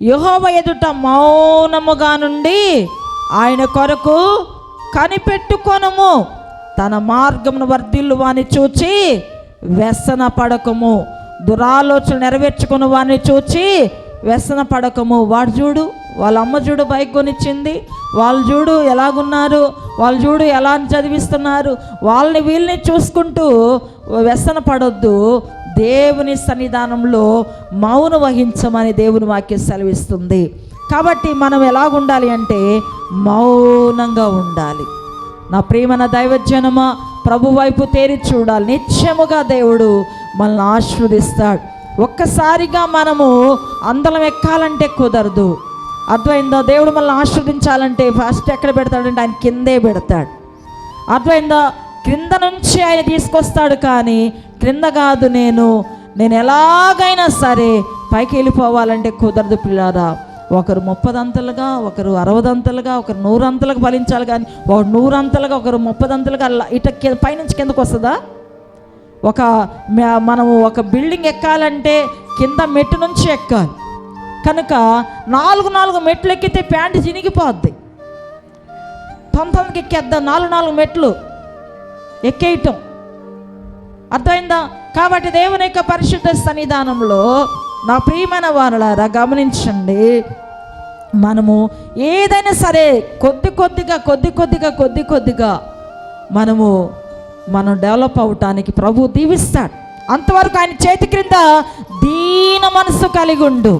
యెహోవా ఎదుట మౌనముగా నుండి ఆయన కొరకు కనిపెట్టుకొనుము. తన మార్గమును వర్ధిల్లు వాని చూచి వ్యసన పడకము. దురాలోచన నెరవేర్చుకుని వాడిని చూచి వ్యసన పడకము. వాడు చూడు, వాళ్ళ అమ్మ చూడు బైక్ కొనిచ్చింది, వాళ్ళు చూడు ఎలాగున్నారు, వాళ్ళు చూడు ఎలా చదివిస్తున్నారు, వాళ్ళని వీళ్ళని చూసుకుంటూ వ్యసన పడొద్దు. దేవుని సన్నిధానంలో మౌనం వహించమని దేవుని వాక్యం సెలవిస్తుంది. కాబట్టి మనం ఎలాగుండాలి అంటే మౌనంగా ఉండాలి. నా ప్రియమైన దైవజనమా, ప్రభు వైపు తేరి చూడాలి. నిత్యముగా దేవుడు మనల్ని ఆశీర్వదిస్తాడు. ఒక్కసారిగా మనము అందలం ఎక్కాలంటే కుదరదు. అర్థమైందా? దేవుడు మనల్ని ఆశీర్వదించాలంటే ఫస్ట్ ఎక్కడ పెడతాడంటే ఆయన కిందే పెడతాడు. అర్థమైందా? క్రింద నుంచి ఆయన తీసుకొస్తాడు, కానీ క్రింద కాదు. నేను ఎలాగైనా సరే పైకి వెళ్ళిపోవాలంటే కుదరదు పిల్లారా. ఒకరు 30 అంతలుగా, ఒకరు 60 అంతలుగా, ఒకరు 100 అంతలుగా ఫలించాలి, కానీ ఒకరు 100 అంతలుగా, ఒకరు 30 అంతలుగా ఇట పైనుంచి కిందకు వస్తుందా? మనము ఒక బిల్డింగ్ ఎక్కాలంటే కింద మెట్టు నుంచి ఎక్కాలి. కనుక 4 మెట్లు ఎక్కితే ప్యాంటు చినిగిపోద్ది. తొందరకి ఎక్కేద్దాం 4 మెట్లు ఎక్కేయటం. అర్థమైందా? కాబట్టి దేవుని యొక్క పరిశుద్ధ సన్నిధానంలో నా ప్రియమైన వారులారా గమనించండి, మనము ఏదైనా సరే కొద్ది కొద్దిగా మనం డెవలప్ అవటానికి ప్రభు దీవిస్తాడు. అంతవరకు ఆయన చేతి క్రింద దీన మనసు కలిగి ఉండు.